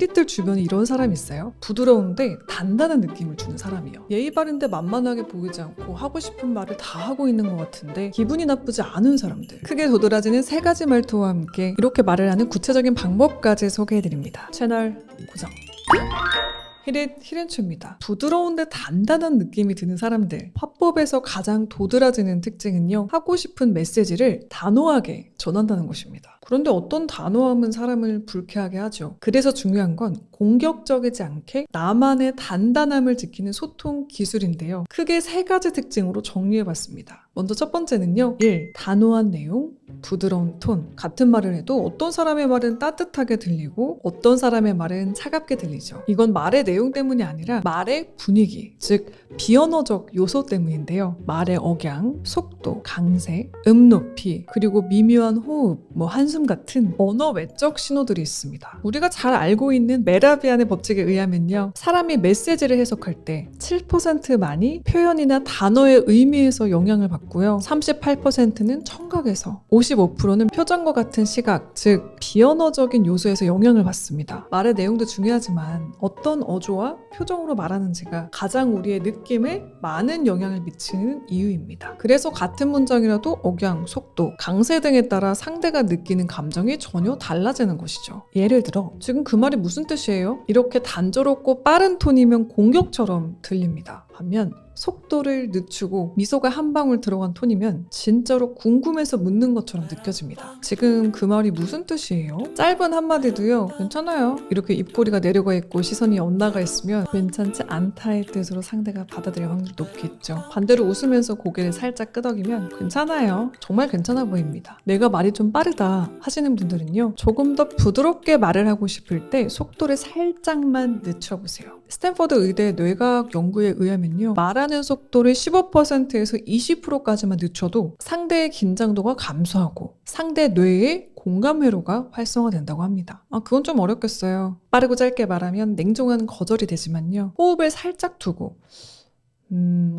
띠들 주변에 이런 사람 있어요? 부드러운데 단단한 느낌을 주는 사람이요. 예의 바른데 만만하게 보이지 않고 하고 싶은 말을 다 하고 있는 것 같은데 기분이 나쁘지 않은 사람들. 크게 도드라지는 3가지 말투와 함께 이렇게 말을 하는 구체적인 방법까지 소개해드립니다. 채널 고정. 히렌츠입니다. 부드러운데 단단한 느낌이 드는 사람들. 화법에서 가장 도드라지는 특징은요, 하고 싶은 메시지를 단호하게 전한다는 것입니다. 그런데 어떤 단호함은 사람을 불쾌하게 하죠. 그래서 중요한 건 공격적이지 않게 나만의 단단함을 지키는 소통 기술인데요. 크게 3가지 특징으로 정리해봤습니다. 먼저 첫 번째는요, 1. 단호한 내용, 부드러운 톤. 같은 말을 해도 어떤 사람의 말은 따뜻하게 들리고 어떤 사람의 말은 차갑게 들리죠. 이건 말의 내용 때문이 아니라 말의 분위기, 즉 비언어적 요소 때문인데요. 말의 억양, 속도, 강세, 높이, 그리고 미묘한 호흡, 한숨 같은 언어 외적 신호들이 있습니다. 우리가 잘 알고 있는 메라비안의 법칙에 의하면요, 사람이 메시지를 해석할 때 7%만이 표현이나 단어의 의미에서 영향을 받고요, 38%는 청각에서, 55%는 표정과 같은 시각, 즉 비언어적인 요소에서 영향을 받습니다. 말의 내용도 중요하지만 어떤 어조와 표정으로 말하는지가 가장 우리의 느낌에 많은 영향을 미치는 이유입니다. 그래서 같은 문장이라도 억양, 속도, 강세 등에 따라 상대가 느끼는 감정이 전혀 달라지는 것이죠. 예를 들어 지금 그 말이 무슨 뜻이에요? 이렇게 단조롭고 빠른 톤이면 공격처럼 들립니다. 반면 속도를 늦추고 미소가 한 방울 들어간 톤이면 진짜로 궁금해서 묻는 것처럼 느껴집니다. 지금 그 말이 무슨 뜻이에요? 짧은 한마디도요, 괜찮아요. 이렇게 입꼬리가 내려가 있고 시선이 엇나가 있으면 괜찮지 않다의 뜻으로 상대가 받아들일 확률이 높겠죠. 반대로 웃으면서 고개를 살짝 끄덕이면 괜찮아요. 정말 괜찮아 보입니다. 내가 말이 좀 빠르다 하시는 분들은요, 조금 더 부드럽게 말을 하고 싶을 때 속도를 살짝만 늦춰보세요. 스탠퍼드 의대 뇌과학 연구에 의하면요, 말하는 속도를 15%에서 20%까지만 늦춰도 상대의 긴장도가 감소하고 상대 뇌의 공감 회로가 활성화된다고 합니다. 그건 좀 어렵겠어요. 빠르고 짧게 말하면 냉정한 거절이 되지만요, 호흡을 살짝 두고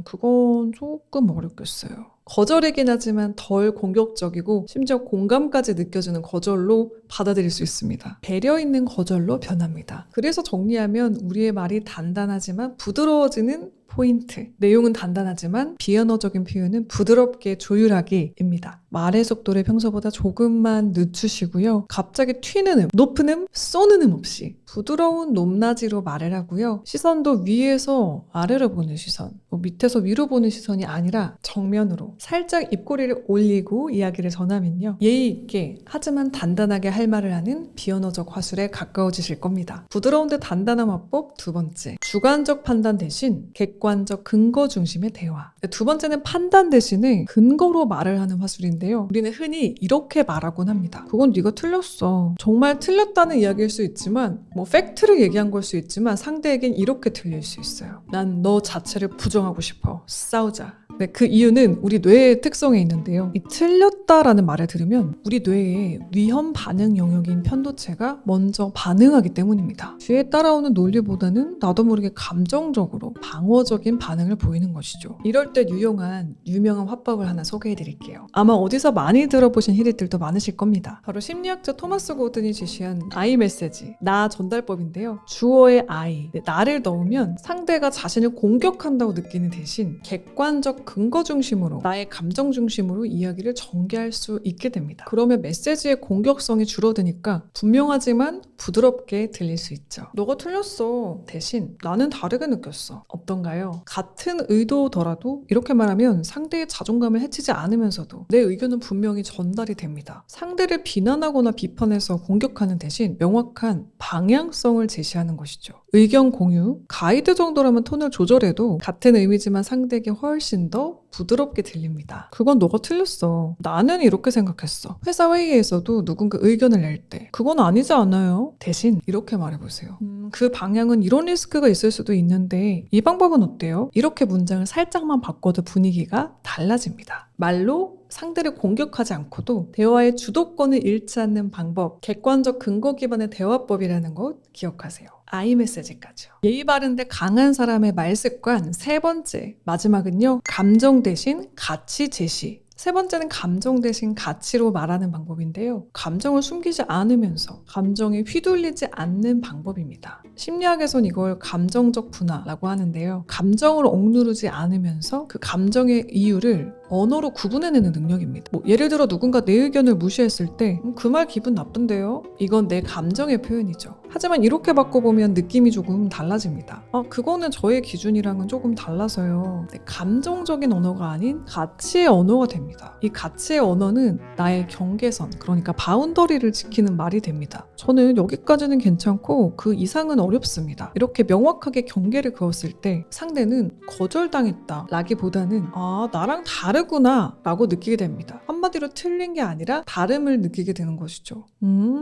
그건 조금 어렵겠어요. 거절이긴 하지만 덜 공격적이고 심지어 공감까지 느껴지는 거절로 받아들일 수 있습니다. 배려 있는 거절로 변합니다. 그래서 정리하면 우리의 말이 단단하지만 부드러워지는 포인트. 내용은 단단하지만 비언어적인 표현은 부드럽게 조율하기입니다. 말의 속도를 평소보다 조금만 늦추시고요. 갑자기 튀는 높은 쏘는 없이 부드러운 높낮이로 말을 하고요. 시선도 위에서 아래로 보는 시선, 밑에서 위로 보는 시선이 아니라 정면으로 살짝 입꼬리를 올리고 이야기를 전하면요, 예의 있게 하지만 단단하게 할 말을 하는 비언어적 화술에 가까워지실 겁니다. 부드러운데 단단한 화법. 2번째, 주관적 판단 대신 객관적 근거 중심의 대화. 2번째는 판단 대신에 근거로 말을 하는 화술인데요, 우리는 흔히 이렇게 말하곤 합니다. 그건 네가 틀렸어. 정말 틀렸다는 이야기일 수 있지만 팩트를 얘기한 걸 수 있지만 상대에겐 이렇게 들릴 수 있어요. 난 너 자체를 부정하고 싶어. 싸우자. 네, 그 이유는 우리 뇌의 특성에 있는데요, 이 틀렸다라는 말을 들으면 우리 뇌의 위험 반응 영역인 편도체가 먼저 반응하기 때문입니다. 뒤에 따라오는 논리보다는 나도 모르게 감정적으로 방어적인 반응을 보이는 것이죠. 이럴 때 유용한 유명한 화법을 하나 소개해드릴게요. 아마 어디서 많이 들어보신 히릿들도 많으실 겁니다. 바로 심리학자 토마스 고든이 제시한 I 메시지, 나 전달법인데요. 주어의 I, 나를 넣으면 상대가 자신을 공격한다고 느끼는 대신 객관적 근거 중심으로, 나의 감정 중심으로 이야기를 전개할 수 있게 됩니다. 그러면 메시지의 공격성이 줄어드니까 분명하지만 부드럽게 들릴 수 있죠. 너가 틀렸어. 대신 나는 다르게 느꼈어. 어떤가요? 같은 의도더라도 이렇게 말하면 상대의 자존감을 해치지 않으면서도 내 의견은 분명히 전달이 됩니다. 상대를 비난하거나 비판해서 공격하는 대신 명확한 방향성을 제시하는 것이죠. 의견 공유, 가이드 정도라면 톤을 조절해도 같은 의미지만 상대에게 훨씬 더 부드럽게 들립니다. 그건 너가 틀렸어. 나는 이렇게 생각했어. 회사 회의에서도 누군가 의견을 낼 때 그건 아니지 않아요? 대신 이렇게 말해보세요. 그 방향은 이런 리스크가 있을 수도 있는데 이 방법은 어때요? 이렇게 문장을 살짝만 바꿔도 분위기가 달라집니다. 말로 상대를 공격하지 않고도 대화의 주도권을 잃지 않는 방법, 객관적 근거 기반의 대화법이라는 것 기억하세요. I 메시지까지요. 예의 바른데 강한 사람의 말 습관. 3번째, 마지막은요, 감정 대신 가치 제시. 세 번째는 감정 대신 가치로 말하는 방법인데요. 감정을 숨기지 않으면서 감정에 휘둘리지 않는 방법입니다. 심리학에선 이걸 감정적 분화라고 하는데요. 감정을 억누르지 않으면서 그 감정의 이유를 언어로 구분해내는 능력입니다. 예를 들어 누군가 내 의견을 무시했을 때 그 말 기분 나쁜데요? 이건 내 감정의 표현이죠. 하지만 이렇게 바꿔보면 느낌이 조금 달라집니다. 그거는 저의 기준이랑은 조금 달라서요. 감정적인 언어가 아닌 가치의 언어가 됩니다. 이 가치의 언어는 나의 경계선, 그러니까 바운더리를 지키는 말이 됩니다. 저는 여기까지는 괜찮고 그 이상은 어렵습니다. 이렇게 명확하게 경계를 그었을 때 상대는 거절당했다 라기보다는 나랑 다르구나 라고 느끼게 됩니다. 한마디로 틀린 게 아니라 다름을 느끼게 되는 것이죠.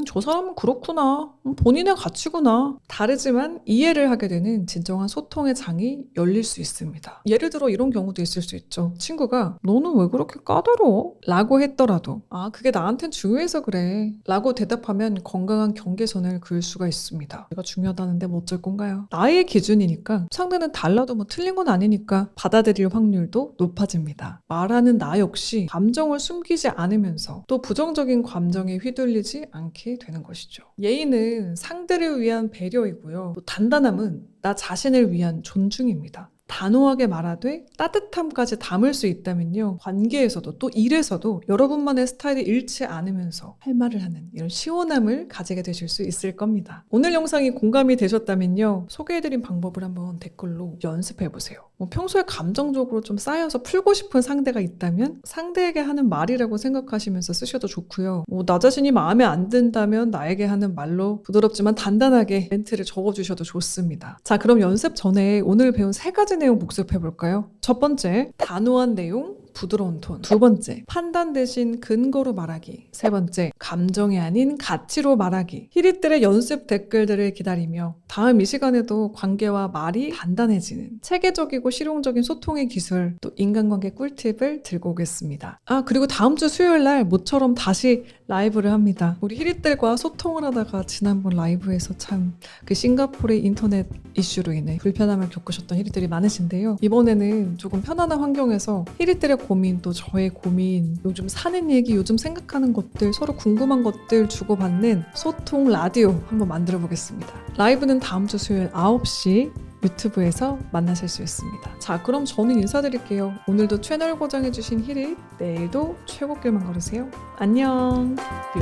저 사람은 그렇구나. 본인의 가치구나. 다르지만 이해를 하게 되는 진정한 소통의 장이 열릴 수 있습니다. 예를 들어 이런 경우도 있을 수 있죠. 친구가 너는 왜 그렇게 까다로워? 라고 했더라도 그게 나한텐 중요해서 그래 라고 대답하면 건강한 경계선을 그을 수가 있습니다. 내가 중요하다는데 뭐 어쩔 건가요? 나의 기준이니까 상대는 달라도 틀린 건 아니니까 받아들일 확률도 높아집니다. 말하는 나 역시 감정을 숨기지 않으면서 또 부정적인 감정에 휘둘리지 않게 되는 것이죠. 예의는 상대를 위한 배려이고요. 또 단단함은 나 자신을 위한 존중입니다. 단호하게 말하되 따뜻함까지 담을 수 있다면요. 관계에서도 또 일에서도 여러분만의 스타일이 잃지 않으면서 할 말을 하는 이런 시원함을 가지게 되실 수 있을 겁니다. 오늘 영상이 공감이 되셨다면요. 소개해드린 방법을 한번 댓글로 연습해보세요. 평소에 감정적으로 좀 쌓여서 풀고 싶은 상대가 있다면 상대에게 하는 말이라고 생각하시면서 쓰셔도 좋고요. 나 자신이 마음에 안 든다면 나에게 하는 말로 부드럽지만 단단하게 멘트를 적어주셔도 좋습니다. 자, 그럼 연습 전에 오늘 배운 3가지 내용 복습해볼까요? 첫 번째, 단호한 내용, 부드러운 톤. 두 번째, 판단 대신 근거로 말하기. 세 번째, 감정이 아닌 가치로 말하기. 히릿들의 연습 댓글들을 기다리며 다음 이 시간에도 관계와 말이 단단해지는 체계적이고 실용적인 소통의 기술, 또 인간관계 꿀팁을 들고 오겠습니다. 그리고 다음 주 수요일 날 모처럼 다시 라이브를 합니다. 우리 히릿들과 소통을 하다가 지난번 라이브에서 참 그 싱가포르의 인터넷 이슈로 인해 불편함을 겪으셨던 히릿들이 많으신데요. 이번에는 조금 편안한 환경에서 히릿들의 고민, 또 저의 고민, 요즘 사는 얘기, 요즘 생각하는 것들, 서로 궁금한 것들 주고받는 소통 라디오 한번 만들어 보겠습니다. 라이브는 다음 주 수요일 9시 유튜브에서 만나실 수 있습니다. 자, 그럼 저는 인사드릴게요. 오늘도 채널 고정해주신 히릿, 내일도 최고길만 걸으세요. 안녕. 뿅.